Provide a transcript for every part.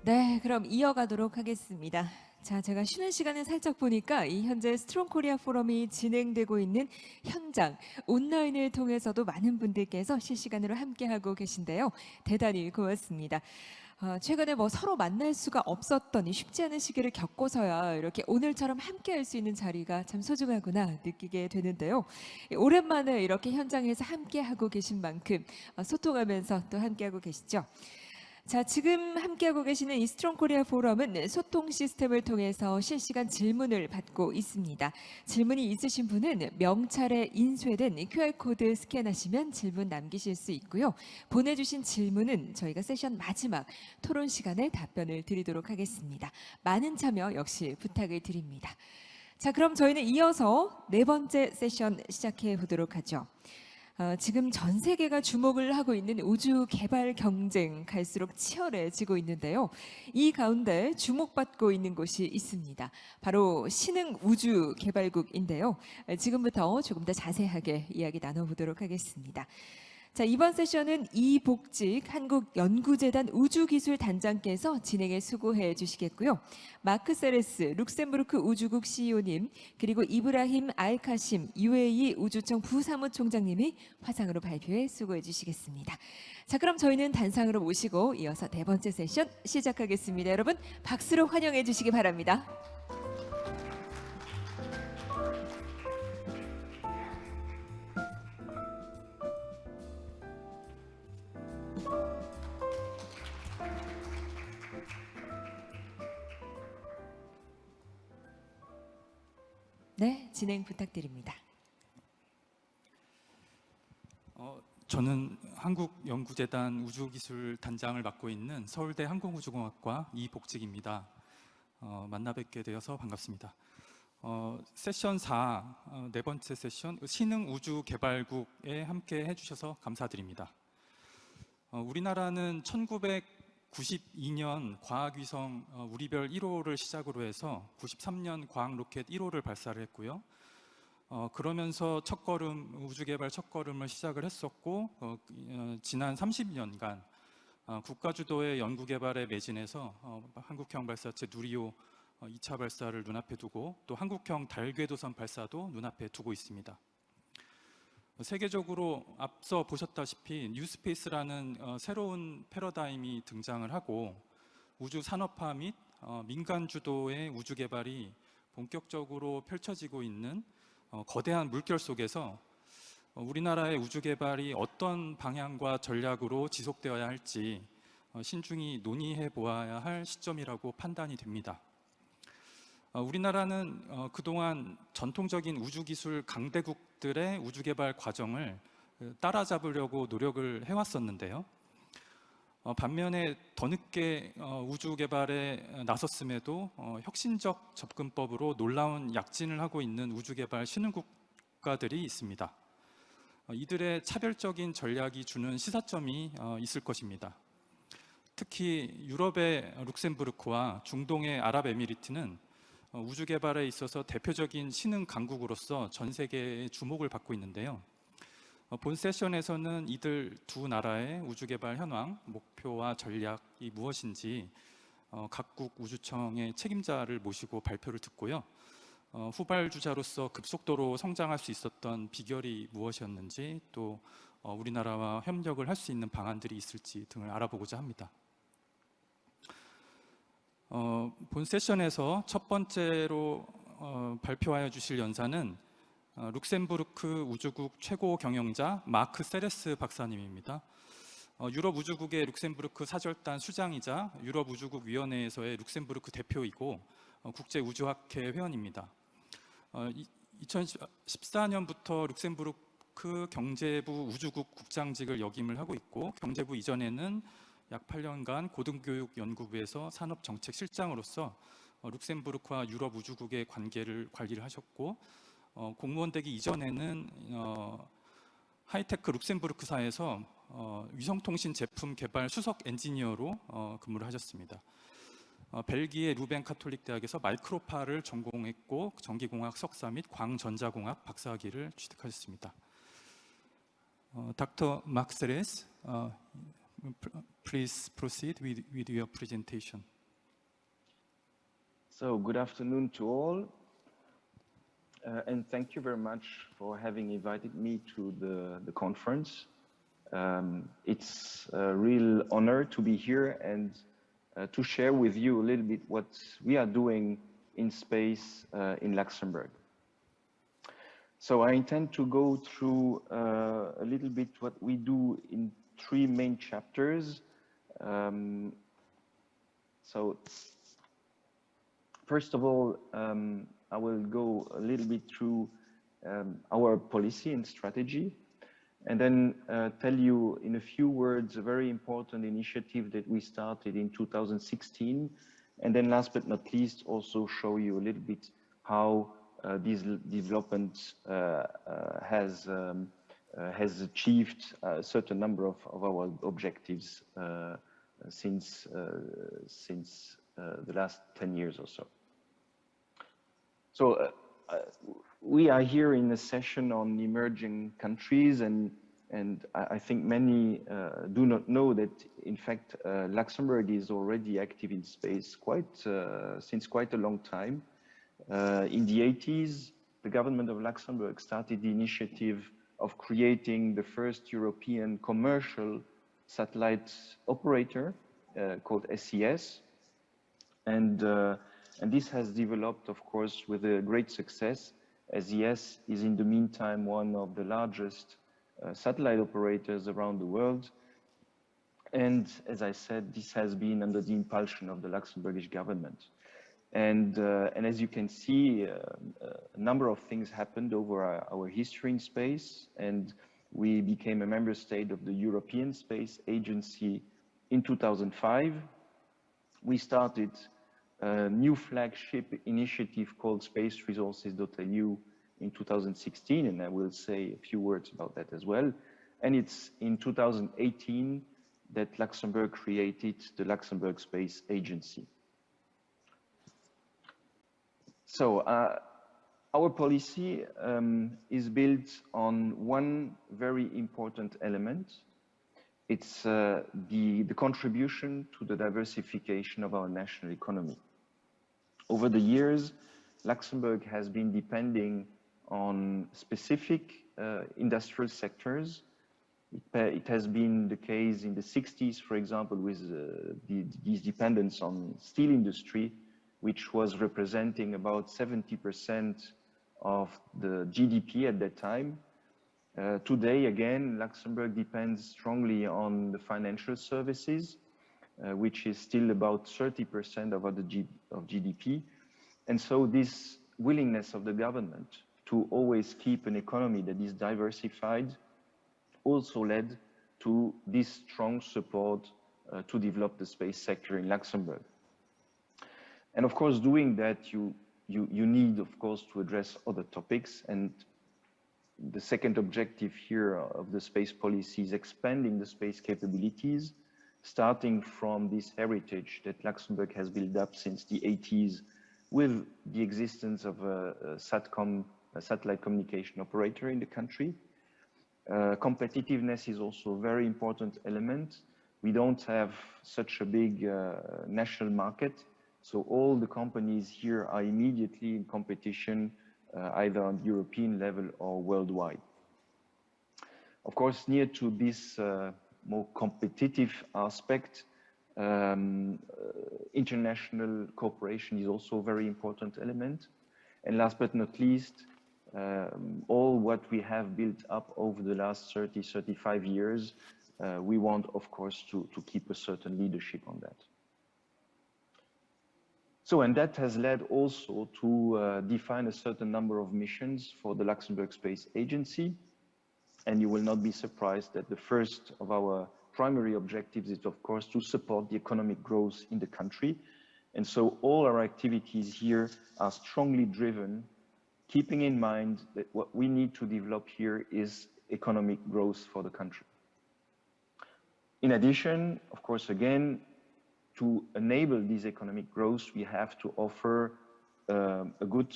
네, 그럼 이어가도록 하겠습니다. 자, 제가 쉬는 시간에 살짝 보니까 이 현재 스트롱 코리아 포럼이 진행되고 있는 현장, 온라인을 통해서도 많은 분들께서 실시간으로 함께하고 계신데요. 대단히 고맙습니다. 최근에 서로 만날 수가 없었던 이 쉽지 않은 시기를 겪고서야 이렇게 오늘처럼 함께할 수 있는 자리가 참 소중하구나 느끼게 되는데요. 오랜만에 이렇게 현장에서 함께하고 계신 만큼 소통하면서 또 함께하고 계시죠. 자, 지금 함께하고 계시는 이 스트롱 코리아 포럼은 소통 시스템을 통해서 실시간 질문을 받고 있습니다. 질문이 있으신 분은 명찰에 인쇄된 QR코드 스캔하시면 질문 남기실 수 있고요. 보내주신 질문은 저희가 세션 마지막 토론 시간에 답변을 드리도록 하겠습니다. 많은 참여 역시 부탁을 드립니다. 자, 그럼 저희는 이어서 네 번째 세션 시작해 보도록 하죠. 지금 전 세계가 주목을 하고 있는 우주 개발 경쟁 갈수록 치열해지고 있는데요. 이 가운데 주목받고 있는 곳이 있습니다. 바로 신흥 우주 개발국인데요. 지금부터 조금 더 자세하게 이야기 나눠보도록 하겠습니다. 자, 이번 세션은 이복직 한국연구재단 우주기술단장께서 진행에 수고해 주시겠고요. 마크 세레스 룩셈부르크 우주국 CEO님, 그리고 이브라힘 알카심 UAE 우주청 부사무총장님이 화상으로 발표에 수고해 주시겠습니다. 자, 그럼 저희는 단상으로 모시고 이어서 네 번째 세션 시작하겠습니다. 여러분 박수로 환영해 주시기 바랍니다. 네, 진행 부탁드립니다. 저는 한국연구재단 우주기술단장을 맡고 있는 서울대 항공우주공학과 이복직입니다. 만나 뵙게 되어서 반갑습니다. 세션 4, 네 번째 세션 신흥 우주개발국에 함께 해주셔서 감사드립니다. 우리나라는 1992년 과학위성 우리별 1호를 시작으로 해서 93년 과학로켓 1호를 발사를 했고요. 그러면서 우주개발 첫걸음을 시작을 했었고, 지난 30년간 국가주도의 연구개발에 매진해서 한국형 발사체 누리호 2차 발사를 눈앞에 두고 또 한국형 달궤도선 발사도 눈앞에 두고 있습니다. 세계적으로 앞서 보셨다시피 뉴스페이스라는 새로운 패러다임이 등장을 하고 우주 산업화 및 민간 주도의 우주 개발이 본격적으로 펼쳐지고 있는 거대한 물결 속에서 우리나라의 우주 개발이 어떤 방향과 전략으로 지속되어야 할지 신중히 논의해 보아야 할 시점이라고 판단이 됩니다. 우리나라는 그동안 전통적인 우주기술 강대국들의 우주개발 과정을 따라잡으려고 노력을 해왔었는데요. 반면에 더 늦게 우주개발에 나섰음에도 혁신적 접근법으로 놀라운 약진을 하고 있는 우주개발 신흥국가들이 있습니다. 이들의 차별적인 전략이 주는 시사점이 있을 것입니다. 특히 유럽의 룩셈부르크와 중동의 아랍에미리트는 우주 개발에 있어서 대표적인 신흥 강국으로서 전 세계의 주목을 받고 있는데요. 본 세션에서는 이들 두 나라의 우주 개발 현황, 목표와 전략이 무엇인지 각국 우주청의 책임자를 모시고 발표를 듣고요. 후발주자로서 급속도로 성장할 수 있었던 비결이 무엇이었는지 또 우리나라와 협력을 할 수 있는 방안들이 있을지 등을 알아보고자 합니다. 본 세션에서 첫 번째로 발표하여 주실 연사는 룩셈부르크 우주국 최고 경영자 마크 세레스 박사님입니다. 유럽 우주국의 룩셈부르크 사절단 수장이자 유럽 우주국 위원회에서의 룩셈부르크 대표이고 국제우주학회 회원입니다. 2014년부터 룩셈부르크 경제부 우주국 국장직을 역임을 하고 있고 경제부 이전에는 약 8년간 고등교육 연구부에서 산업정책실장으로서 룩셈부르크와 유럽 우주국의 관계를 관리를 하셨고 공무원 되기 이전에는 하이테크 룩셈부르크사에서 위성통신 제품 개발 수석 엔지니어로 근무를 하셨습니다. 벨기에 루벤 카톨릭 대학에서 마이크로파를 전공했고 전기공학 석사 및 광전자공학 박사학위를 취득하셨습니다. Dr. Mark Seres, please proceed with your presentation. So good afternoon to all, and thank you very much for having invited me to the conference. It's a real honor to be here and to share with you a little bit what we are doing in space in Luxembourg. So I intend to go through a little bit what we do in 3 main chapters. So first of all, I will go a little bit through our policy and strategy, and then tell you in a few words a very important initiative that we started in 2016, and then last but not least also show you a little bit how this development has achieved a certain number of our objectives since the last 10 years or so. So we are here in a session on emerging countries, and I think many do not know that in fact Luxembourg is already active in space since quite a long time. In the 80s, the government of Luxembourg started the initiative of creating the first European commercial satellite operator called SES, and this has developed, of course, with a great success. SES is in the meantime one of the largest satellite operators around the world, and as I said, this has been under the impulsion of the Luxembourgish government. And as you can see, a number of things happened over our history in space, and we became a member state of the European Space Agency in 2005. We started a new flagship initiative called spaceresources.lu in 2016, and I will say a few words about that as well. And it's in 2018 that Luxembourg created the Luxembourg Space Agency. So our policy is built on one very important element. It's the contribution to the diversification of our national economy. Over the years, Luxembourg has been depending on specific industrial sectors. It has been the case in the 60s, for example, with this dependence on steel industry, which was representing about 70% of the GDP at that time. Today, again, Luxembourg depends strongly on the financial services, which is still about 30% of GDP. And so this willingness of the government to always keep an economy that is diversified also led to this strong support to develop the space sector in Luxembourg. And of course, doing that, you need, of course, to address other topics. And the second objective here of the space policy is expanding the space capabilities, starting from this heritage that Luxembourg has built up since the 80s with the existence of a satellite communication operator in the country. Competitiveness is also a very important element. We don't have such a big national market, so all the companies here are immediately in competition either on the European level or worldwide. Of course, near to this more competitive aspect, international cooperation is also a very important element. And last but not least, all what we have built up over the last 30, 35 years, we want, of course, to keep a certain leadership on that. So, and that has led also to define a certain number of missions for the Luxembourg Space Agency. And you will not be surprised that the first of our primary objectives is, of course, to support the economic growth in the country. And so all our activities here are strongly driven, keeping in mind that what we need to develop here is economic growth for the country. In addition, of course, again, to enable this economic growth, we have to offer a good,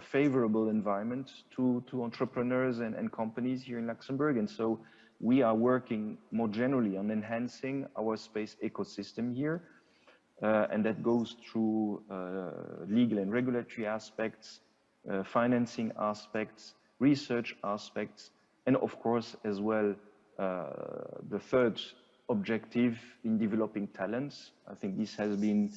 favorable environment to entrepreneurs and companies here in Luxembourg. And so we are working more generally on enhancing our space ecosystem here. and that goes through legal and regulatory aspects, financing aspects, research aspects, and of course as well the third objective in developing talents. I think this has been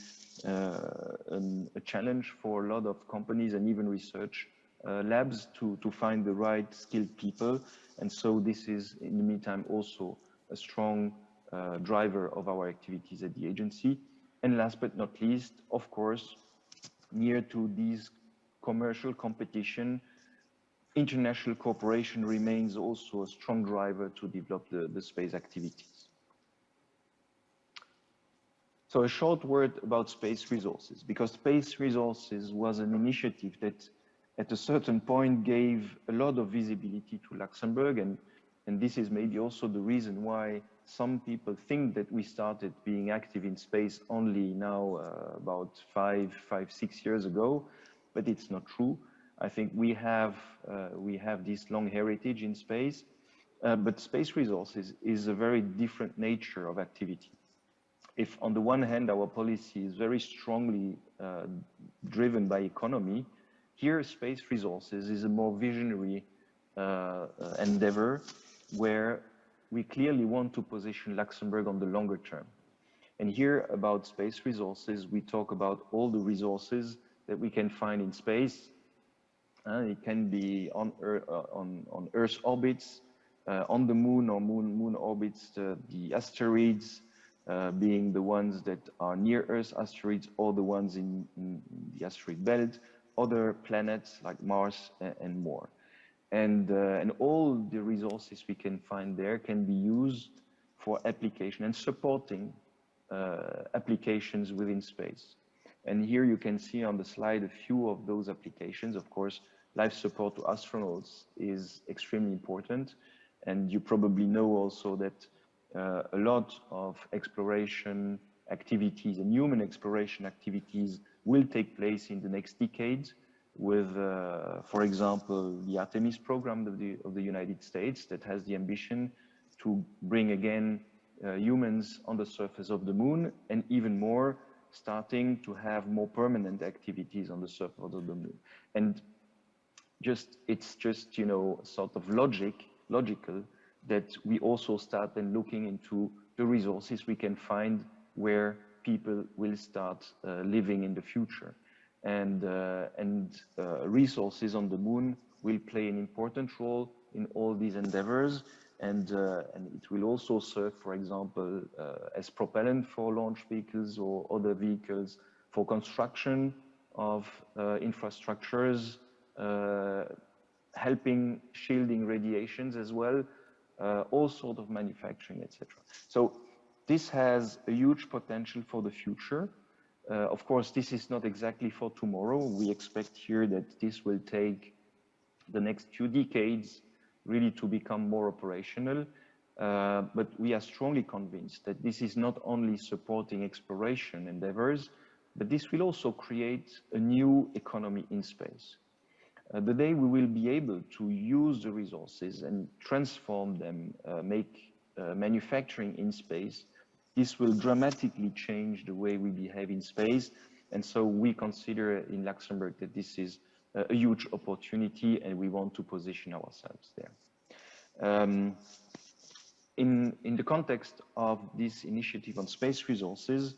a challenge for a lot of companies and even research labs to find the right skilled people. And so this is in the meantime also a strong driver of our activities at the agency. And last but not least, of course, near to these commercial competition, international cooperation remains also a strong driver to develop the space activities. So a short word about space resources, because space resources was an initiative that at a certain point gave a lot of visibility to Luxembourg, and this is maybe also the reason why some people think that we started being active in space only now about 6 years ago, but it's not true. I think we have this long heritage in space, but space resources is a very different nature of activity. If on the one hand our policy is very strongly driven by economy, here space resources is a more visionary endeavor where we clearly want to position Luxembourg on the longer term. And here about space resources, we talk about all the resources that we can find in space. It can be on Earth orbits, on the moon or moon orbits, the asteroids, being the ones that are near Earth asteroids or the ones in the asteroid belt, other planets like Mars and more. And all the resources we can find there can be used for application and supporting applications within space. And here you can see on the slide a few of those applications. Of course, life support to astronauts is extremely important. And you probably know also that a lot of exploration activities and human exploration activities will take place in the next decade with, for example, the Artemis program of the United States that has the ambition to bring again humans on the surface of the moon, and even more, starting to have more permanent activities on the surface of the moon. And it's just, you know, sort of logical that we also start then looking into the resources we can find where people will start living in the future. And resources on the moon will play an important role in all these endeavors, and it will also serve, for example, as propellant for launch vehicles or other vehicles, for construction of infrastructures, helping shielding radiations as well, all sort of manufacturing, etc. So this has a huge potential for the future. Of course, this is not exactly for tomorrow. We expect here that this will take the next few decades really to become more operational. But we are strongly convinced that this is not only supporting exploration endeavors, but this will also create a new economy in space. The day we will be able to use the resources and transform them, make manufacturing in space, this will dramatically change the way we behave in space. And so we consider in Luxembourg that this is a huge opportunity, and we want to position ourselves there. In the context of this initiative on space resources,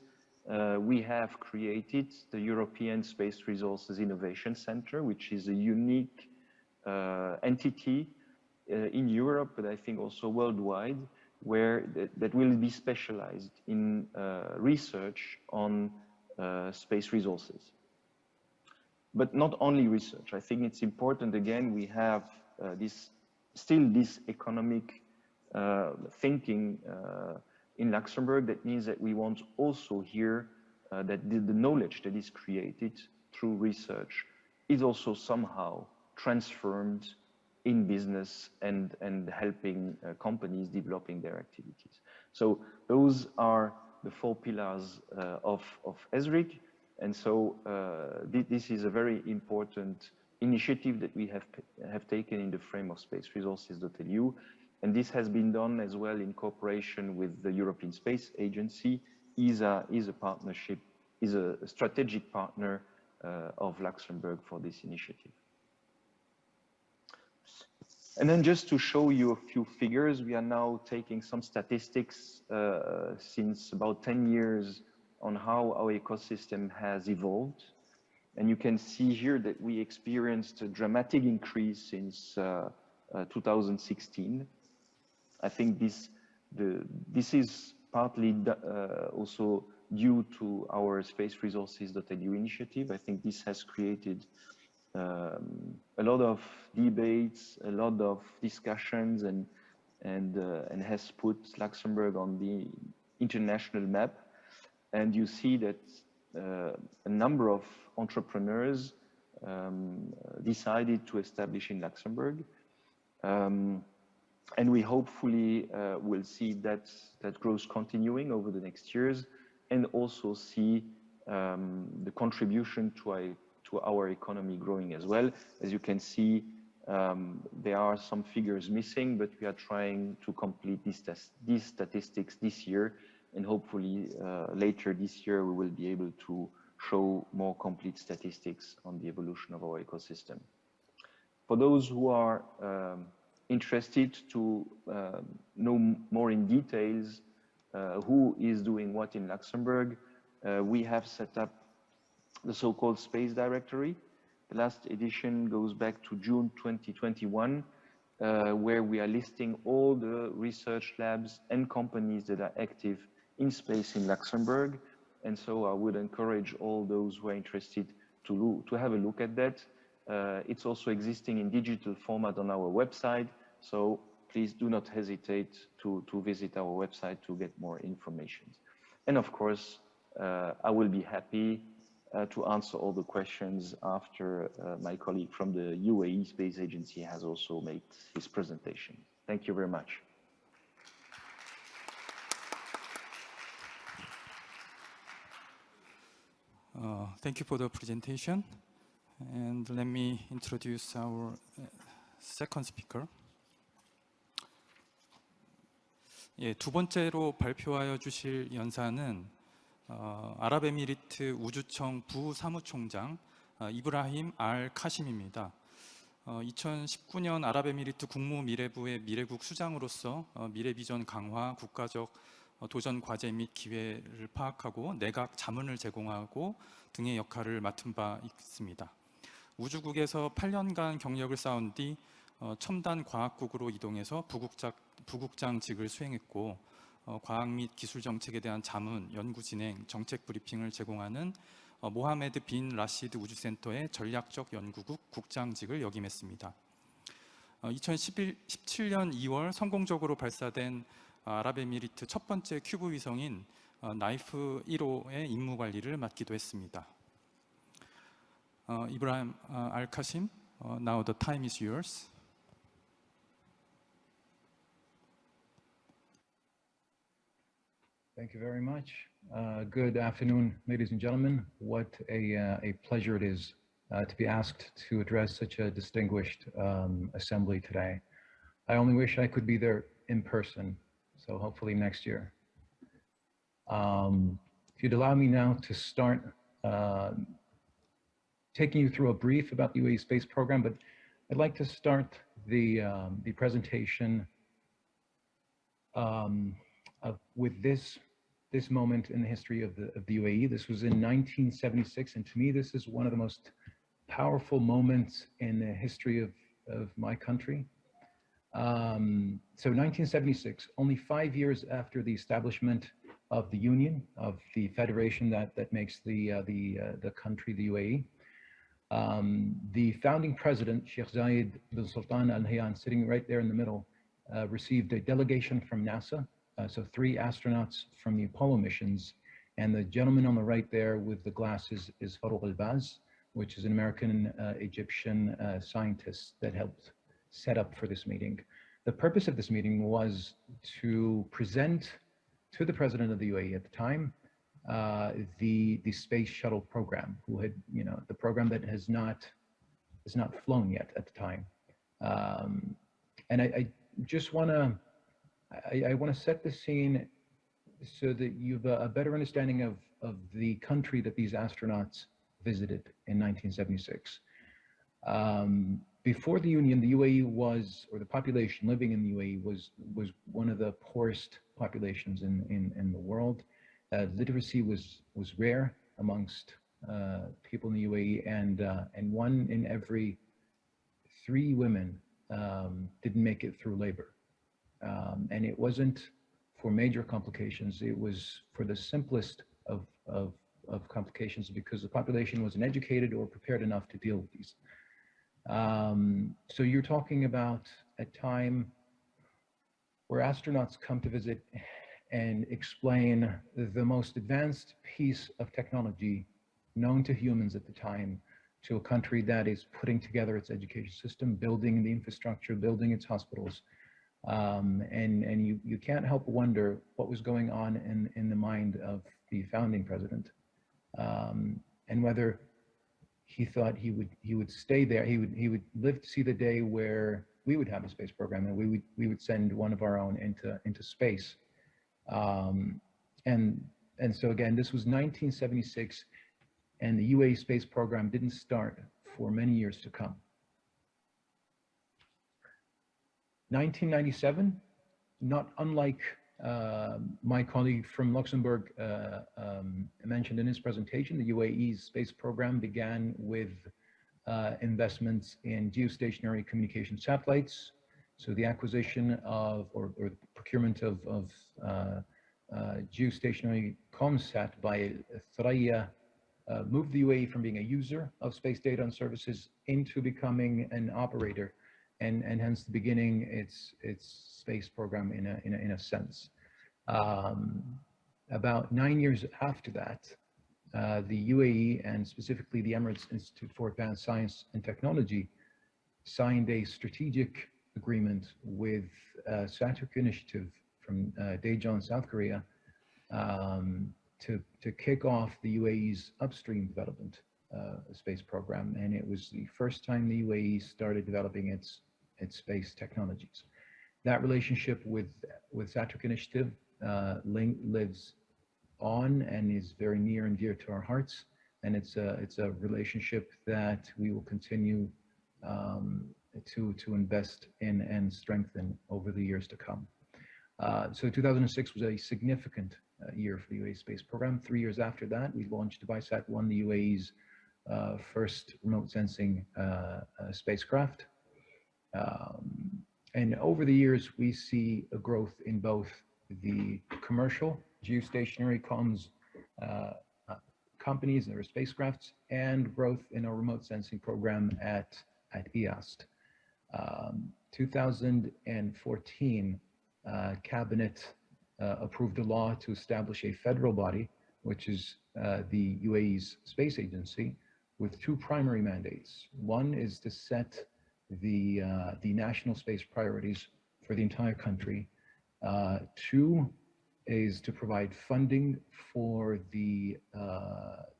we have created the European Space Resources Innovation Center, which is a unique entity in Europe, but I think also worldwide, where that will be specialized in research on space resources. But not only research. I think it's important, again, we have still this economic thinking in Luxembourg. That means that we want also here that the knowledge that is created through research is also somehow transformed in business and helping companies developing their activities. So those are the 4 pillars of ESRIC. And so this is a very important initiative that we have taken in the frame of Space Resources.lu. And this has been done as well in cooperation with the European Space Agency. ESA is a partnership is a strategic partner of Luxembourg for this initiative. And then just to show you a few figures, we are now taking some statistics since about 10 years on how our ecosystem has evolved. And you can see here that we experienced a dramatic increase since 2016. I think this is partly also due to our spaceresources.lu initiative. I think this has created a lot of debates, a lot of discussions, and has put Luxembourg on the international map. And you see that a number of entrepreneurs decided to establish in Luxembourg. And we hopefully will see that growth continuing over the next years, and also see the contribution to our economy growing as well. As you can see, there are some figures missing, but we are trying to complete these statistics this year, and hopefully later this year we will be able to show more complete statistics on the evolution of our ecosystem. For those who are interested to know more in details who is doing what in Luxembourg, we have set up the so-called Space Directory. The last edition goes back to June 2021, where we are listing all the research labs and companies that are active in space in Luxembourg. And so I would encourage all those who are interested to have a look at that. It's also existing in digital format on our website, so please do not hesitate to visit our website to get more information. And of course, I will be happy to answer all the questions after my colleague from the UAE Space Agency has also made his presentation. Thank you very much. Thank you for the presentation. And let me introduce our second speaker. 예, 두 번째로 발표하여 주실 연사는 아랍에미리트 우주청 부사무총장 이브라힘 카심입니다. 2019년 아랍에미리트 국무미래부의 미래국 수장으로서 미래비전 강화, 국가적 도전 과제 및 기회를 파악하고 내각 자문을 제공하고 등의 역할을 맡은 바 있습니다. 우주국에서 8년간 경력을 쌓은 뒤 첨단 과학국으로 이동해서 부국장직을 수행했고 과학 및 기술 정책에 대한 자문, 연구 진행, 정책 브리핑을 제공하는 모하메드 빈 라시드 우주센터의 전략적 연구국 국장직을 역임했습니다. 2017년 2월 성공적으로 발사된 아랍에미리트 첫 번째 큐브 위성인 나이프 1호의 임무 관리를 맡기도 했습니다. 이브라힘 카심, now the time is yours. Thank you very much. Good afternoon, ladies and gentlemen. What a pleasure it is to be asked to address such a distinguished assembly today. I only wish I could be there in person, so hopefully next year. If you'd allow me now to start taking you through a brief about the UAE space program, but I'd like to start the presentation with this moment in the history of the UAE. This was in 1976, and to me this is one of the most powerful moments in the history of my country. So 1976, only 5 years after the establishment of the Union, of the federation that makes the country, the UAE. The founding president, Sheikh Zayed bin Sultan Al Nahyan, sitting right there in the middle, received a delegation from NASA, so 3 astronauts from the Apollo missions, and the gentleman on the right there with the glasses is Farouk Al-Baz, which is an American Egyptian scientist that helped set up for this meeting. The purpose of this meeting was to present to the president of the UAE at the time the space shuttle program, who had, the program that has not flown yet at the time. And I just want to set the scene so that you've a better understanding the country that these astronauts visited in 1976. Before the Union, the UAE was, or the population living in the UAE was one of the poorest populations in the world. Literacy was rare amongst people in the UAE, and 1 in every 3 women didn't make it through labor. And it wasn't for major complications, it was for the simplest of complications, because the population wasn't educated or prepared enough to deal with these. So you're talking about a time where astronauts come to visit and explain the most advanced piece of technology known to humans at the time to a country that is putting together its education system, building the infrastructure, building its hospitals. And you can't help but wonder what was going on in the mind of the founding president, and whether he thought he would stay there. He would live to see the day where we would have a space program and we would send one of our own into space. And so again, this was 1976, and the UAE space program didn't start for many years to come. 1997, not unlike my colleague from Luxembourg mentioned in his presentation, the UAE's space program began with investments in geostationary communication satellites. So the acquisition of, or the procurement of geostationary comsat by Thuraya moved the UAE from being a user of space data and services into becoming an operator, and hence the beginning its space program in a sense. About 9 years after that, the UAE, and specifically the Emirates Institute for Advanced Science and Technology, signed a strategic agreement with Saturk Initiative from Daejeon, South Korea, to kick off the UAE's upstream development space program. And it was the first time the UAE started developing its space technologies. That relationship with Saturk Initiative lives on and is very near and dear to our hearts, and it's a relationship that we will continue to invest in and strengthen over the years to come. So 2006 was a significant year for the UAE space program. 3 years after that, we launched BISAT-1, the UAE's first remote sensing spacecraft. And over the years, we see a growth in both the commercial geostationary comms companies and their spacecrafts, and growth in our remote sensing program at EAST. 2014, Cabinet approved a law to establish a federal body, which is the UAE's space agency, with 2 primary mandates. One is to set the national space priorities for the entire country. 2 is to provide funding for the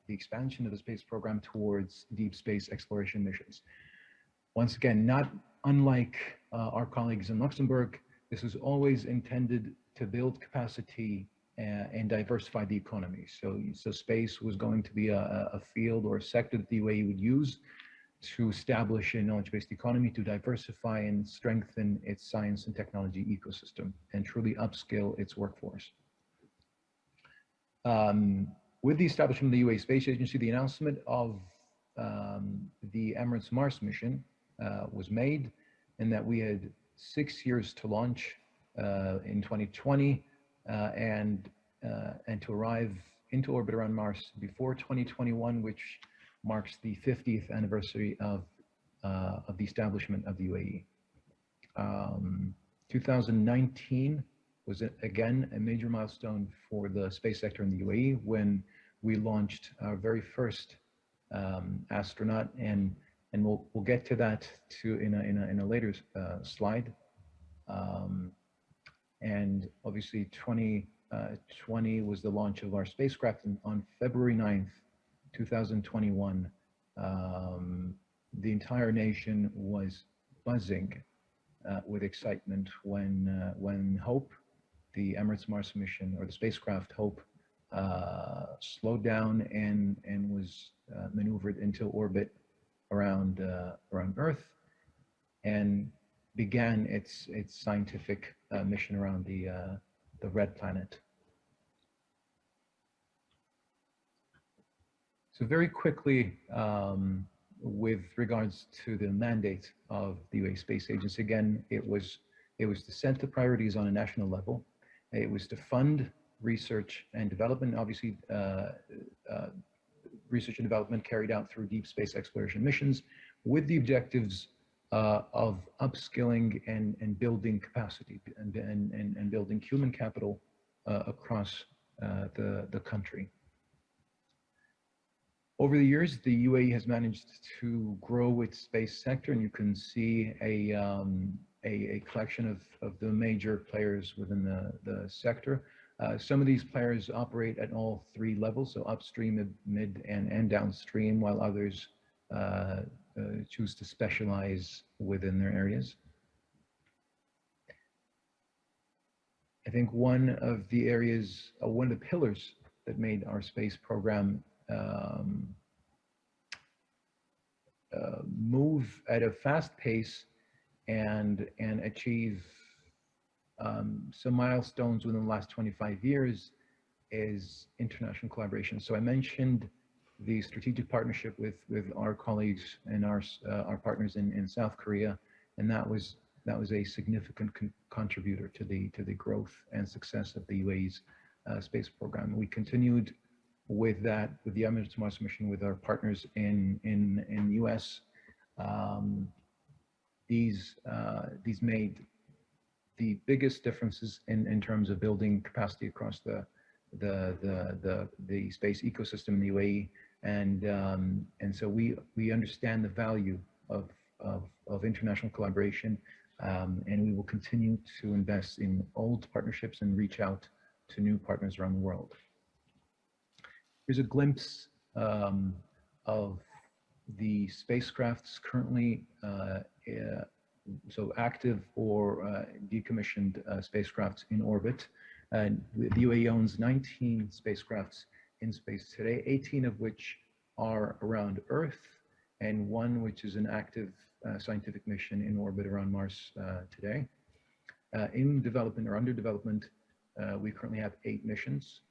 expansion of the space program towards deep space exploration missions. Once again, not unlike our colleagues in Luxembourg, this was always intended to build capacity and diversify the economy. So space was going to be a field or a sector that the UAE would use to establish a knowledge-based economy, to diversify and strengthen its science and technology ecosystem, and truly upskill its workforce. With the establishment of the UAE Space Agency, the announcement of the Emirates Mars mission was made, and that we had 6 years to launch in 2020 and to arrive into orbit around Mars before 2021, which marks the 50th anniversary of the establishment of the UAE. 2019 was again a major milestone for the space sector in the UAE, when we launched our very first astronaut, and we'll get to that too in a later slide. And obviously 2020 was the launch of our spacecraft, and on February 9th, 2021, the entire nation was buzzing with excitement when Hope, the Emirates Mars mission, or the spacecraft Hope, slowed down and was maneuvered into orbit around Earth, and began its scientific mission around the red planet. So very quickly, with regards to the mandate of the UAE Space Agency, again, it was to set the priorities on a national level. It was to fund research and development, obviously research and development carried out through deep space exploration missions with the objectives of upskilling and building capacity and building human capital across the country. Over the years, the UAE has managed to grow its space sector, and you can see a collection of the major players within the sector. Some of these players operate at all three levels, so upstream, mid, and downstream, while others choose to specialize within their areas. I think one of the areas, one of the pillars that made our space program move at a fast pace and achieve some milestones within the last 25 years is international collaboration. So I mentioned the strategic partnership with our colleagues and our partners in South Korea, and that was a significant contributor to the growth and success of the UAE's space program. We continued with that, with the Emirates Mars mission, with our partners in the US. These made the biggest differences in terms of building capacity across the space ecosystem in the UAE, and so we understand the value of international collaboration, and we will continue to invest in old partnerships and reach out to new partners around the world. Here's a glimpse of the spacecrafts currently so active or decommissioned spacecrafts in orbit. The UAE owns 19 spacecrafts in space today, 18 of which are around Earth, and one which is an active scientific mission in orbit around Mars today. In development or under development, we currently have 8 missions.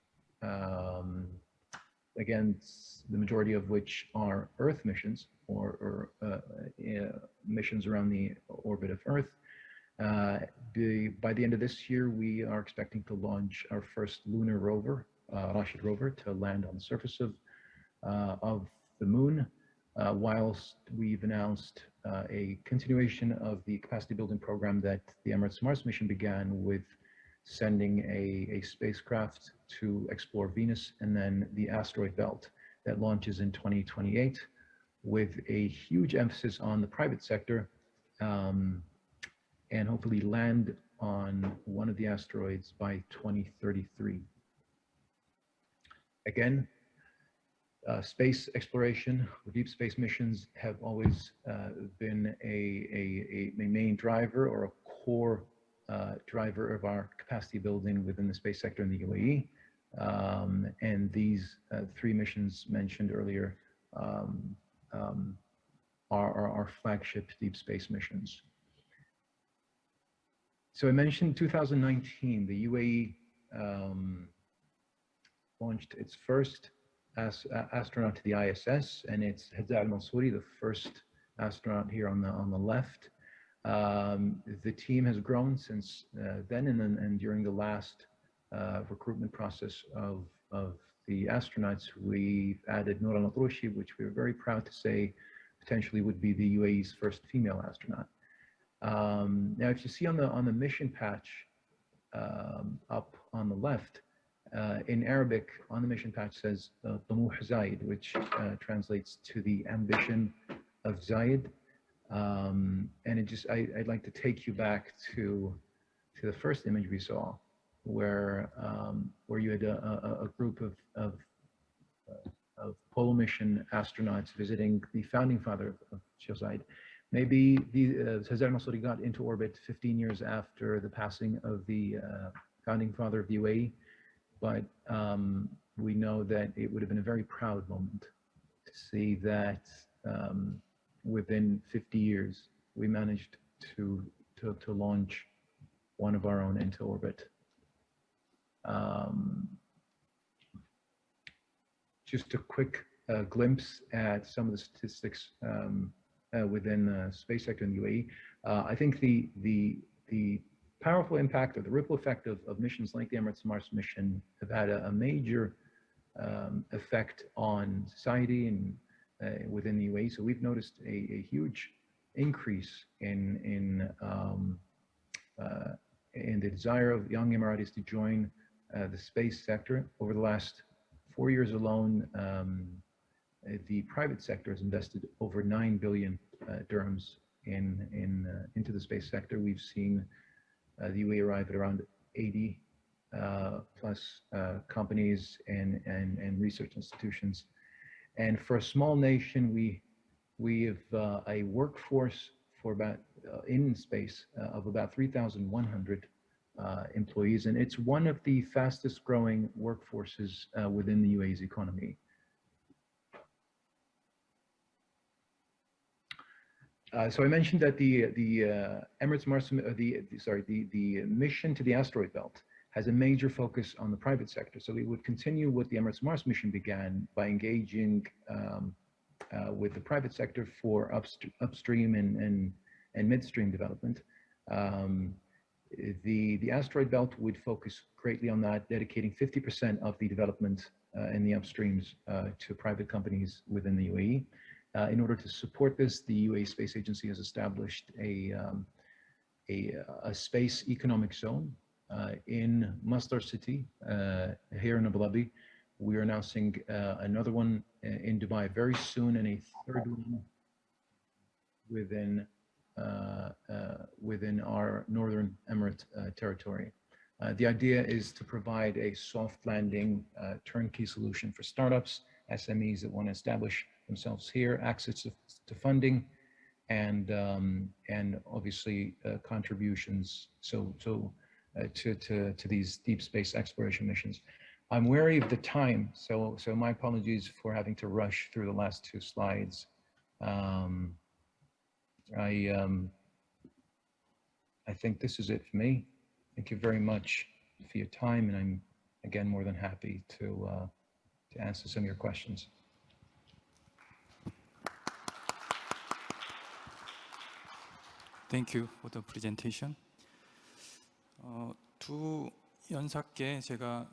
Again, the majority of which are Earth missions or missions around the orbit of Earth. By the end of this year, we are expecting to launch our first lunar rover, Rashid rover, to land on the surface of the moon, whilst we've announced a continuation of the capacity building program that the Emirates Mars mission began with sending a spacecraft to explore Venus and then the asteroid belt that launches in 2028, with a huge emphasis on the private sector, and hopefully land on one of the asteroids by 2033. Again, space exploration, deep space missions have always been a main driver or a core driver of our capacity building within the space sector in the UAE. And these 3 missions mentioned earlier are our flagship deep space missions. So I mentioned 2019, the UAE launched its first astronaut to the ISS, and it's Hazza al-Mansouri, the first astronaut here on the left. The team has grown since then, and during the last recruitment process of the astronauts, we've added Noura Natrouchi, which we're very proud to say potentially would be the UAE's first female astronaut. Now, if you see on the mission patch up on the left, in Arabic, on the mission patch says Tamuh Zayed, which translates to the ambition of Zayed. And I'd like to take you back to the first image we saw, where you had a group of Apollo mission astronauts visiting the founding father of Sheikh Zayed. Maybe Hazza al-Mansouri got into orbit 15 years after the passing of the founding father of the UAE, but we know that it would have been a very proud moment to see that within 50 years, we managed to launch one of our own into orbit. Just a quick glimpse at some of the statistics within the space sector in the UAE. I think the powerful impact or the ripple effect of missions like the Emirates Mars mission have had a major effect on society and within the UAE. So we've noticed a huge increase in the desire of young Emiratis to join the space sector. Over the last 4 years alone, the private sector has invested over 9 billion dirhams into the space sector. We've seen the UAE arrive at around 80 plus companies and research institutions. And for a small nation, we have a workforce for about in space of about 3,100 employees, and it's one of the fastest growing workforces within the UAE's economy. So I mentioned that the Emirates Mars, the mission to the asteroid belt has a major focus on the private sector. So we would continue what the Emirates Mars mission began by engaging with the private sector for upstream and midstream development. The asteroid belt would focus greatly on that, dedicating 50% of the development in the upstreams to private companies within the UAE. In order to support this, the UAE Space Agency has established a space economic zone in Masdar City here in Abu Dhabi. We are announcing another one in Dubai very soon, and a third one within our Northern Emirate territory. The idea is to provide a soft landing turnkey solution for startups, SMEs that want to establish themselves here, access to funding, and obviously contributions to these deep space exploration missions. I'm wary of the time, so my apologies for having to rush through the last two slides. I think this is it for me. Thank you very much for your time, and I'm again more than happy to answer some of your questions. Thank you for the presentation. 두 연사께 제가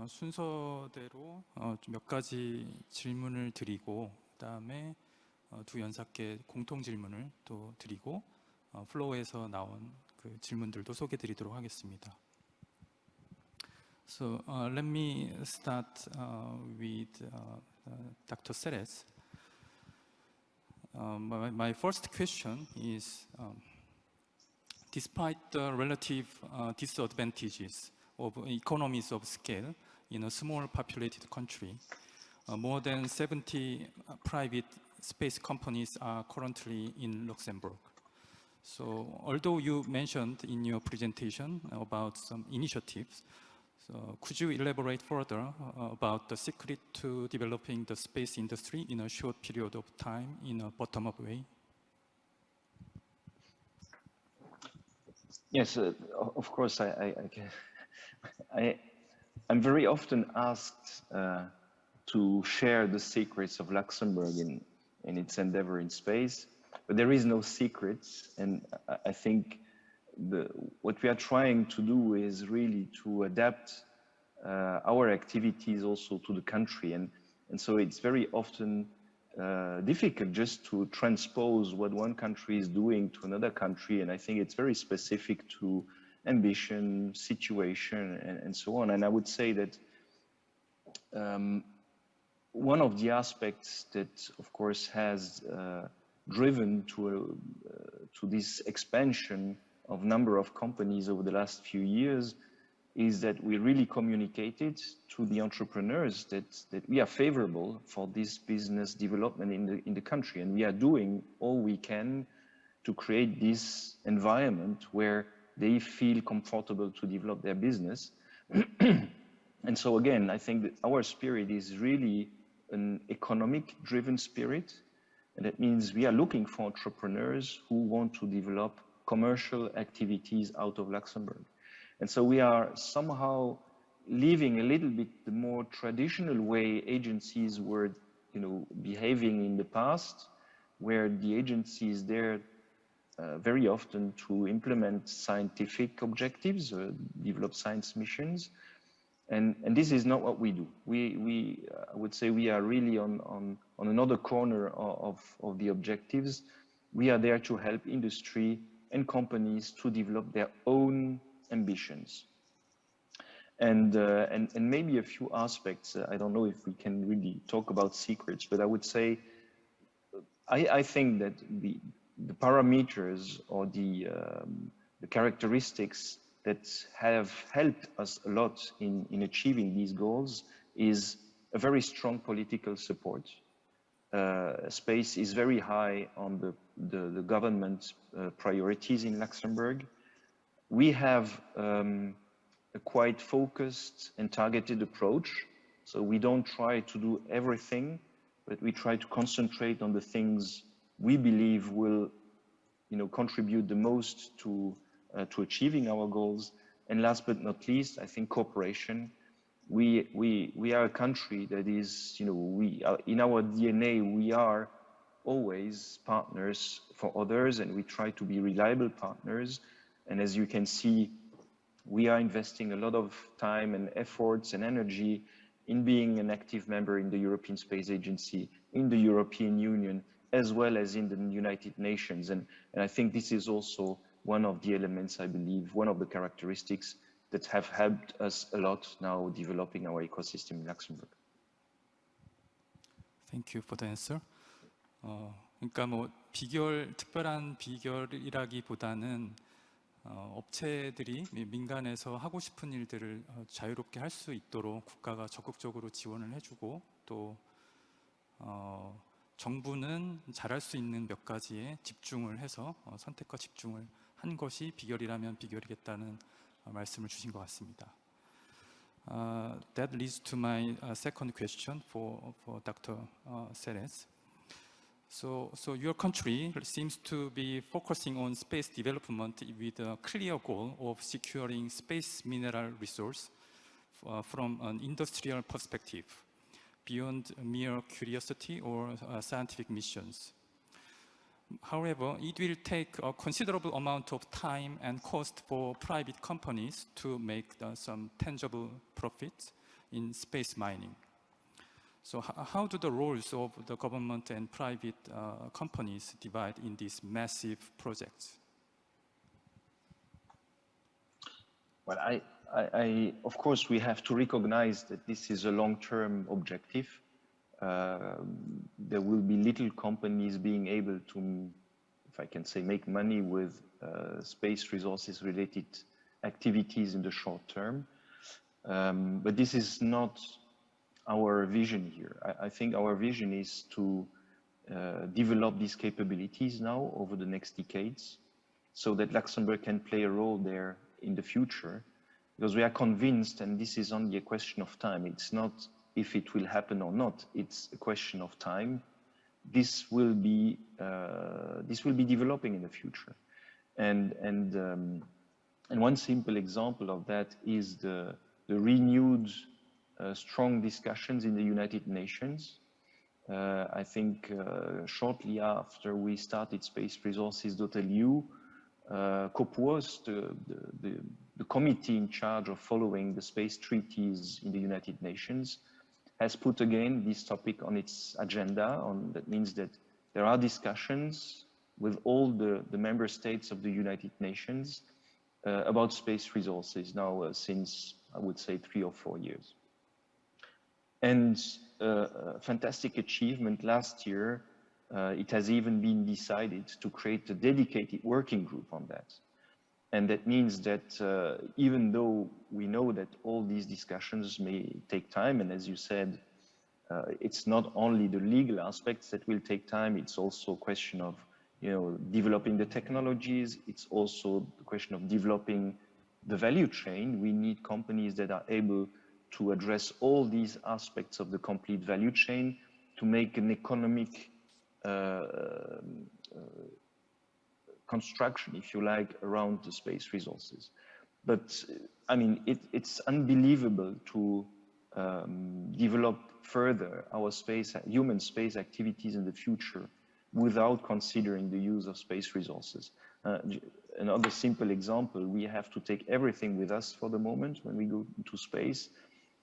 순서대로 몇 가지 질문을 드리고, 그다음에 두 연사께 공통 질문을 또 드리고, 플로어에서 나온 그 질문들도 소개드리도록 하겠습니다. So let me start with Dr. Seres. My first question is, despite the relative disadvantages of economies of scale in a small populated country, more than 70 private space companies are currently in Luxembourg. So although you mentioned in your presentation about some initiatives, so could you elaborate further about the secret to developing the space industry in a short period of time in a bottom-up way? Yes, of course. I'm very often asked to share the secrets of Luxembourg in its endeavor in space, but there is no secrets, and I think what we are trying to do is really to adapt our activities also to the country, and so it's very often difficult just to transpose what one country is doing to another country, and I think it's very specific to ambition, situation, and so on. And I would say that one of the aspects that, of course, has driven to this expansion of number of companies over the last few years is that we really communicated to the entrepreneurs that we are favorable for this business development in the country, and we are doing all we can to create this environment where they feel comfortable to develop their business. And so again, I think that our spirit is really an economic-driven spirit. And that means we are looking for entrepreneurs who want to develop commercial activities out of Luxembourg. And so we are somehow leaving a little bit the more traditional way agencies were, behaving in the past, where the agency is there very often to implement scientific objectives, develop science missions. And this is not what we do. I would say we are really on another corner of the objectives. We are there to help industry and companies to develop their own ambitions. And maybe a few aspects. I don't know if we can really talk about secrets, but I would say I think that the parameters or the characteristics that have helped us a lot in achieving these goals is a very strong political support. Space is very high on the government priorities in Luxembourg. We have a quite focused and targeted approach. So we don't try to do everything, but we try to concentrate on the things we believe will, contribute the most to achieving our goals. And last but not least, I think cooperation. We are a country that is, we are, in our DNA, we are always partners for others, and we try to be reliable partners. And as you can see, we are investing a lot of time and efforts and energy in being an active member in the European Space Agency, in the European Union, as well as in the United Nations. And I think this is also one of the elements, I believe, one of the characteristics that have helped us a lot now developing our ecosystem in Luxembourg. Thank you for the answer. 그러니까 뭐 특별한 비결이라기보다는 업체들이 민간에서 하고 싶은 일들을 자유롭게 할 수 있도록 국가가 적극적으로 지원을 해주고 또 정부는 잘할 수 있는 몇 가지에 집중을 해서 선택과 집중을 한 것이 비결이라면 비결이겠다는 말씀을 주신 것 같습니다. That leads to my second question for Dr. Seres. So your country seems to be focusing on space development with a clear goal of securing space mineral resource from an industrial perspective, beyond mere curiosity or scientific missions. However, it will take a considerable amount of time and cost for private companies to make some tangible profits in space mining. So how do the roles of the government and private companies divide in these massive projects? Well, of course, we have to recognize that this is a long-term objective. There will be little companies being able to, if I can say, make money with space resources related activities in the short term. But this is not our vision here. I think our vision is to develop these capabilities now over the next decades so that Luxembourg can play a role there in the future, because we are convinced, and this is only a question of time. It's not if it will happen or not, it's a question of time. This will be developing in the future. And one simple example of that is the renewed strong discussions in the United Nations. I think shortly after we started Space Resources.lu, COPUOS, the committee in charge of following the space treaties in the United Nations, has put again this topic on its agenda. That means that there are discussions with all the member states of the United Nations about space resources now since, I would say, 3 or 4 years. And a fantastic achievement last year, it has even been decided to create a dedicated working group on that. And that means that even though we know that all these discussions may take time, and as you said, it's not only the legal aspects that will take time, it's also a question of developing the technologies, it's also the question of developing the value chain. We need companies that are able to address all these aspects of the complete value chain to make an economic construction, if you like, around the space resources. But I mean, it's unbelievable to develop further our human space activities in the future without considering the use of space resources. Another simple example, we have to take everything with us for the moment when we go into space.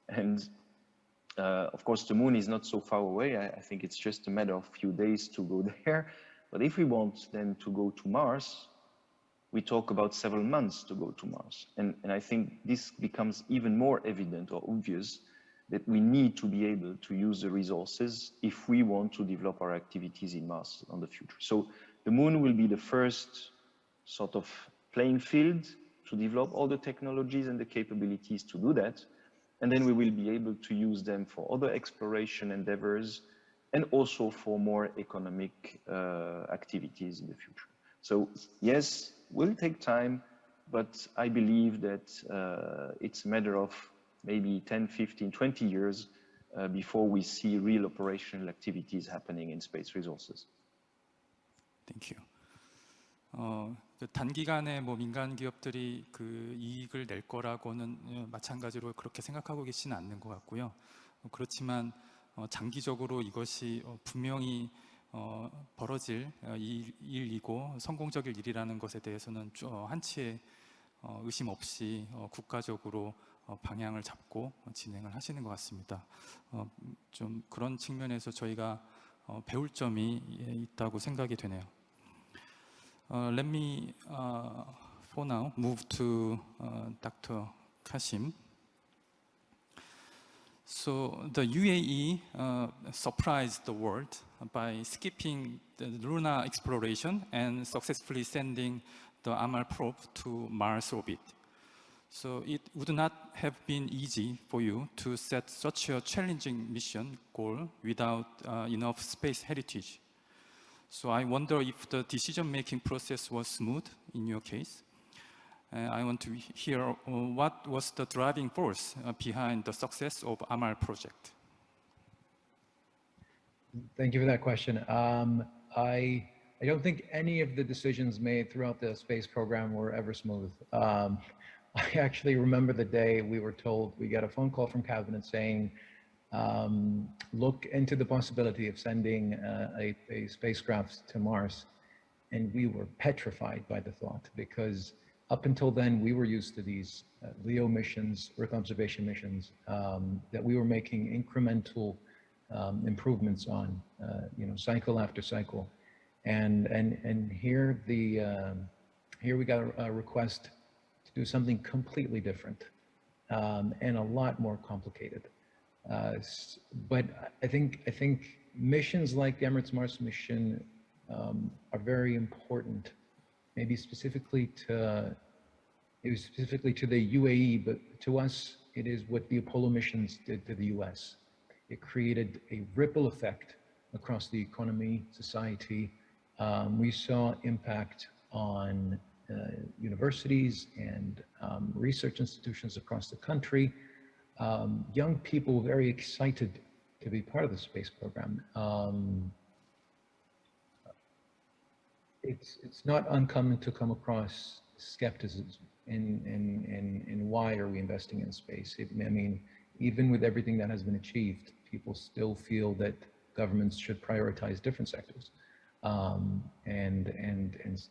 And of course, the moon is not so far away. I think it's just a matter of a few days to go there. But if we want then to go to Mars, we talk about several months to go to Mars. And I think this becomes even more evident or obvious that we need to be able to use the resources if we want to develop our activities in Mars on the future. So the moon will be the first sort of playing field to develop all the technologies and the capabilities to do that. And then we will be able to use them for other exploration endeavors and also for more economic activities in the future. So yes, will take time, but I believe that it's a matter of maybe 10, 15, 20 years before we see real operational activities happening in space resources. Thank you. 단기간에 뭐 민간 기업들이 그 이익을 낼 거라고는 마찬가지로 그렇게 생각하고 계시는 않는 것 같고요. 그렇지만 장기적으로 이것이 분명히 벌어질 일이고 성공적일 일이라는 것에 대해서는 한치의 의심 없이 국가적으로 방향을 잡고 진행을 하시는 것 같습니다. 좀 그런 측면에서 저희가 배울 점이 있다고 생각이 되네요. Let me, for now, move to Dr. Kasim. So the UAE surprised the world by skipping the lunar exploration and successfully sending the Amal probe to Mars orbit. So it would not have been easy for you to set such a challenging mission goal without enough space heritage. So I wonder if the decision-making process was smooth in your case. I want to hear what was the driving force behind the success of Amal project. Thank you for that question. I don't think any of the decisions made throughout the space program were ever smooth. I actually remember the day we were told, we got a phone call from cabinet saying, look into the possibility of sending a spacecraft to Mars. And we were petrified by the thought, because up until then, we were used to these LEO missions, Earth observation missions, that we were making incremental improvements on, cycle after cycle. And here we got a request to do something completely different and a lot more complicated. But I think missions like the Emirates Mars mission are very important. Maybe specifically to the UAE, but to us, it is what the Apollo missions did to the US. It created a ripple effect across the economy, society. We saw impact on universities and research institutions across the country. Young people very excited to be part of the space program. It's not uncommon to come across skepticism in why are we investing in space. I mean, even with everything that has been achieved, people still feel that governments should prioritize different sectors. And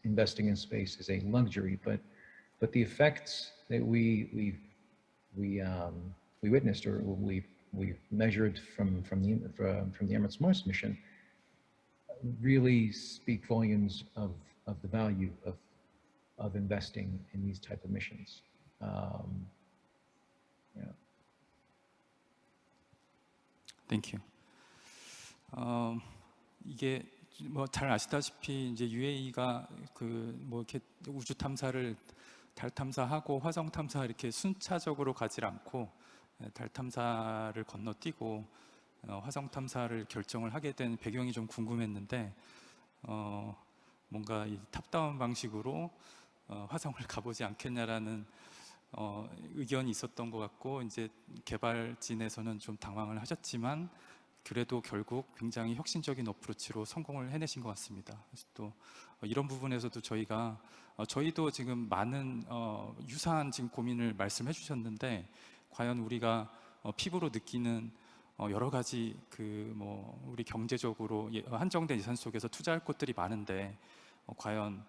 investing in space is a luxury, but the effects that we witnessed, or we've measured from the Emirates Mars mission, really speak volumes of the value of investing in these type of missions. Thank you. 이게 뭐 잘 아시다시피 이제 UAE가 그 뭐 이렇게 우주 탐사를 달 탐사하고 화성 탐사 이렇게 순차적으로 가지 않고 달 탐사를 건너뛰고 화성 탐사를 결정을 하게 된 배경이 좀 궁금했는데 뭔가 이 탑다운 방식으로 화성을 가보지 않겠냐라는 의견이 있었던 것 같고 이제 개발진에서는 좀 당황을 하셨지만 그래도 결국 굉장히 혁신적인 어프로치로 성공을 해내신 것 같습니다. 그래서 또 이런 부분에서도 저희도 지금 많은 유사한 지금 고민을 말씀해 주셨는데 과연 우리가 피부로 느끼는 여러 가지 우리 경제적으로 한정된 예산 속에서 투자할 곳들이 많은데 과연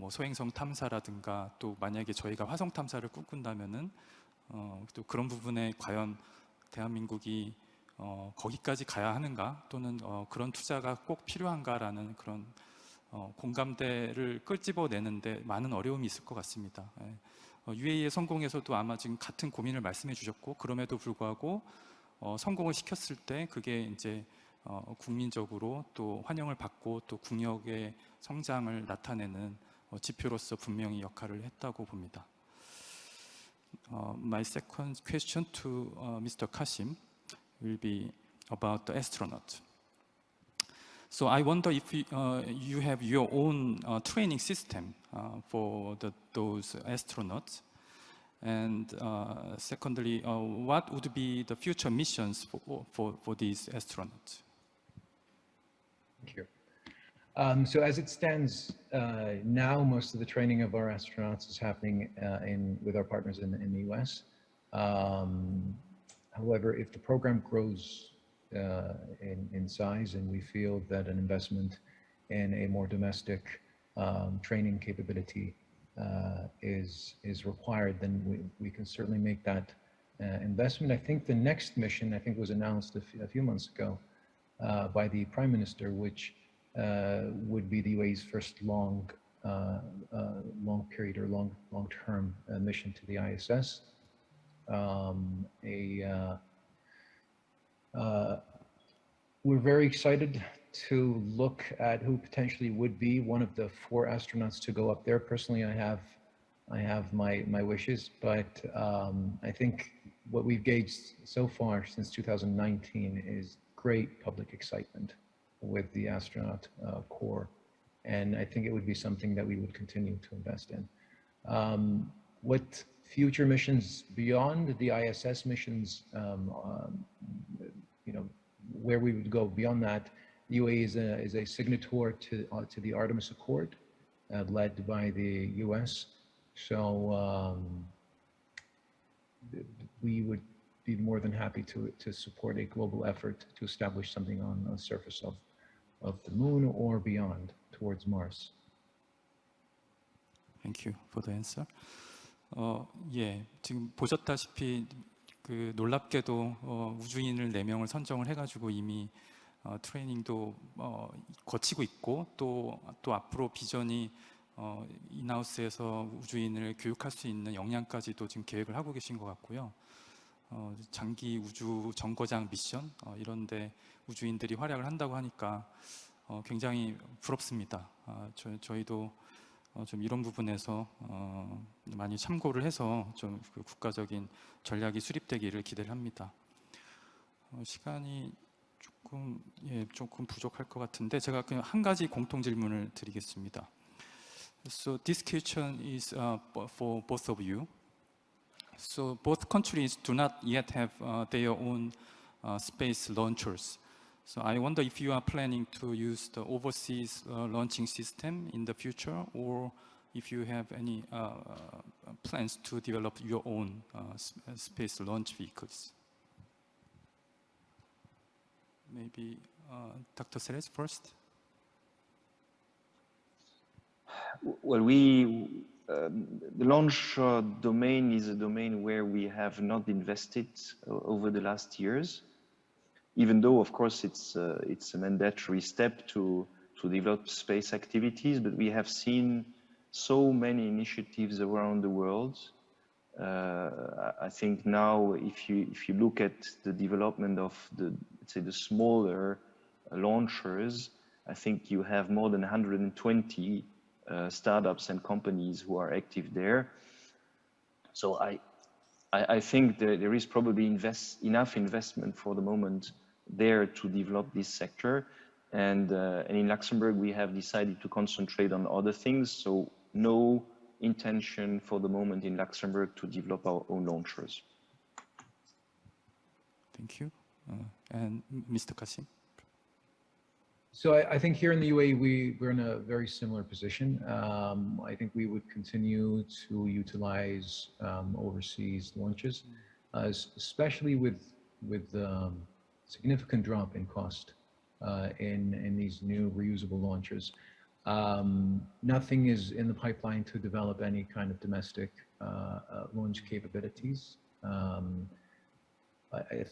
소행성 탐사라든가 또 만약에 저희가 화성 탐사를 꿈꾼다면은 또 그런 부분에 과연 대한민국이 거기까지 가야 하는가 또는 그런 투자가 꼭 필요한가라는 그런 공감대를 끄집어내는데 많은 어려움이 있을 것 같습니다. UAE의 성공에서도 아마 지금 같은 고민을 말씀해 주셨고 그럼에도 불구하고 성공을 시켰을 때 그게 이제 국민적으로 또 환영을 받고 또 국력의 성장을 나타내는 지표로서 분명히 역할을 했다고 봅니다. My second question to Mr. Kasim will be about the astronaut. So I wonder if you have your own training system for those astronauts. And secondly, what would be the future missions for these astronauts? Thank you. So as it stands now, most of the training of our astronauts is happening with our partners in the US. However, if the program grows in size and we feel that an investment in a more domestic training capability is required, then we can certainly make that investment. I think the next mission, was announced a few months ago by the Prime Minister, which would be the UAE's first long period or long-term mission to the ISS. We're very excited to look at who potentially would be one of the 4 astronauts to go up there. Personally, I have my wishes, but I think what we've gauged so far since 2019 is great public excitement with the astronaut corps, and I think it would be something that we would continue to invest in. What future missions beyond the ISS missions, where we would go beyond that, the UAE is a signatory to the Artemis Accord, led by the US. So we would be more than happy to support a global effort to establish something on the surface of the moon or beyond towards Mars. Thank you for the answer. 지금 보셨다시피 놀랍게도 우주인을 4명을 선정을 해가지고 이미 트레이닝도 거치고 있고 또 앞으로 비전이 인하우스에서 우주인을 교육할 수 있는 역량까지도 지금 계획을 하고 계신 것 같고요. 장기 우주 정거장 미션 이런데 우주인들이 활약을 한다고 하니까 굉장히 부럽습니다. 저희도 좀 이런 부분에서 많이 참고를 해서 좀 국가적인 전략이 수립되기를 기대를 합니다. 시간이 조금 부족할 것 같은데 제가 그냥 한 가지 공통 질문을 드리겠습니다. So this question is for both of you. So both countries do not yet have their own space launchers. So I wonder if you are planning to use the overseas launching system in the future, or if you have any plans to develop your own space launch vehicles. Maybe Dr. Seres first. Well, the launch domain is a domain where we have not invested over the last years, even though, of course, it's a mandatory step to develop space activities. But we have seen so many initiatives around the world. I think now, if you look at the development of let's say the smaller launchers, I think you have more than 120 startups and companies who are active there. So I think there is probably enough investment for the moment there to develop this sector. And in Luxembourg, we have decided to concentrate on other things. So no intention for the moment in Luxembourg to develop our own launchers. Thank you. And Mr. Kasim. So I think here in the UAE, we're in a very similar position. I think we would continue to utilize overseas launches, especially with significant drop in cost in these new reusable launchers. Nothing is in the pipeline to develop any kind of domestic launch capabilities. I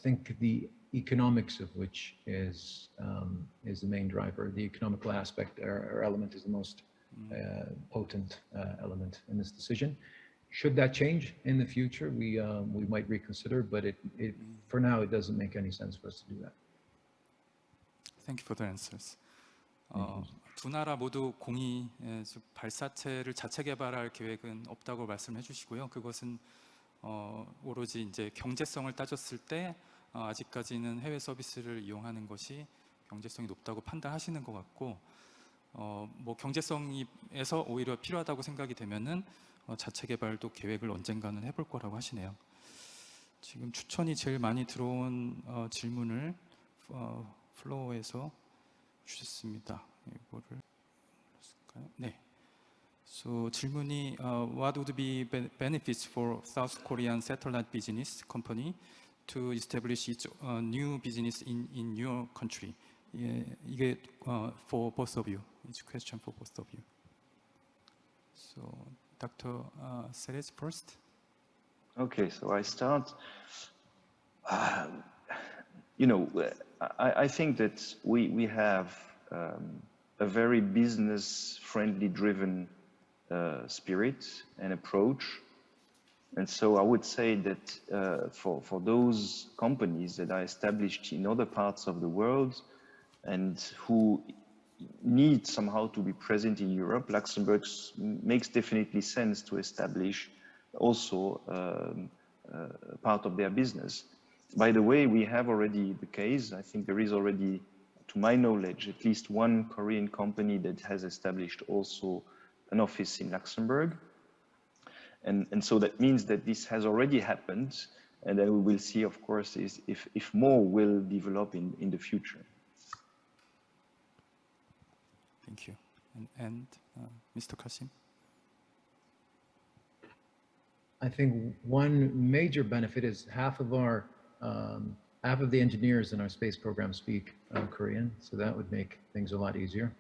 think the economics of which is the main driver. The economical aspect or element is the most potent element in this decision. Should that change in the future, we might reconsider, but for now it doesn't make any sense for us to do that. Thank you for the answers. 두 나라 모두 공이 발사체를 자체 개발할 계획은 없다고 말씀해 주시고요. 그것은 오로지 이제 경제성을 따졌을 때 아직까지는 해외 서비스를 이용하는 것이 경제성이 높다고 판단하시는 것 같고, 뭐 경제성에서 오히려 필요하다고 생각이 되면은 자체 개발도 계획을 언젠가는 해볼 거라고 하시네요. 지금 추천이 제일 많이 들어온 질문을 플로어에서 주셨습니다. 이거를 쓸까요? 네. So 질문이 what would be benefits for South Korean satellite business company to establish its new business in your country? 예, 이게 for both of you. It's a question for both of you. So Dr. Seres first. Okay, so I start. You know, I think that we have a very business-friendly driven spirit and approach. And so I would say that for those companies that are established in other parts of the world and who need somehow to be present in Europe, Luxembourg makes definitely sense to establish also part of their business. By the way, we have already the case. I think there is already, to my knowledge, at least one Korean company that has established also an office in Luxembourg. And so that means that this has already happened, and then we will see, of course, if more will develop in the future. Thank you. And Mr. Kasim. I think one major benefit is half of the engineers in our space program speak Korean, so that would make things a lot easier.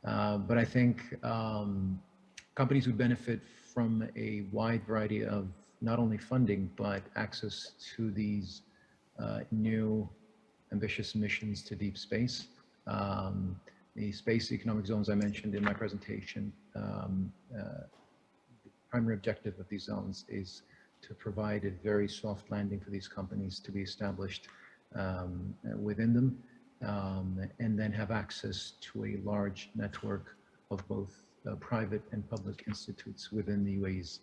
But I think companies would benefit from a wide variety of not only funding, but access to these new ambitious missions to deep space. The space economic zones I mentioned in my presentation, the primary objective of these zones is to provide a very soft landing for these companies to be established within them, and then have access to a large network of both private and public institutes within the UAE's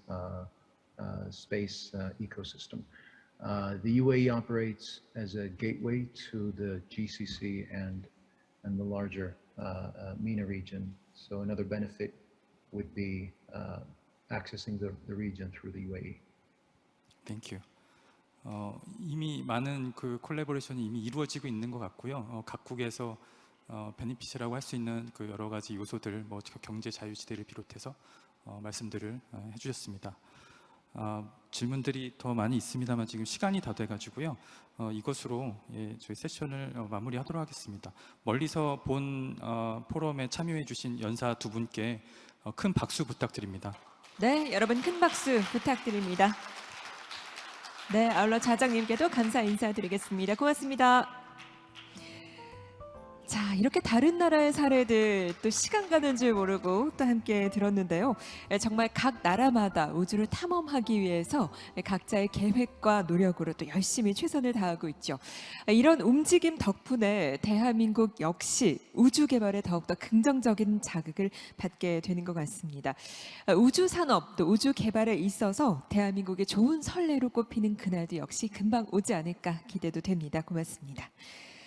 space ecosystem. The UAE operates as a gateway to the GCC and the larger MENA region. So another benefit would be accessing the region through the UAE. Thank you. 이미 많은 그 콜래보레이션이 이미 이루어지고 있는 것 같고요. 각국에서 베니핏이라고 할 수 있는 그 여러 가지 요소들, 뭐 경제 자유지대를 비롯해서 말씀들을 해주셨습니다. 질문들이 더 많이 있습니다만 지금 시간이 다 돼가지고요. 이것으로 저희 세션을 마무리하도록 하겠습니다. 멀리서 본 포럼에 참여해주신 연사 두 분께 큰 박수 부탁드립니다. 네, 여러분 큰 박수 부탁드립니다. 네, 아울러 자장님께도 감사 인사드리겠습니다. 고맙습니다. 자, 이렇게 다른 나라의 사례들 또 시간 가는 줄 모르고 또 함께 들었는데요. 정말 각 나라마다 우주를 탐험하기 위해서 각자의 계획과 노력으로 또 열심히 최선을 다하고 있죠. 이런 움직임 덕분에 대한민국 역시 우주 개발에 더욱더 긍정적인 자극을 받게 되는 것 같습니다. 우주 산업 또 우주 개발에 있어서 대한민국의 좋은 선례로 꼽히는 그날도 역시 금방 오지 않을까 기대도 됩니다. 고맙습니다.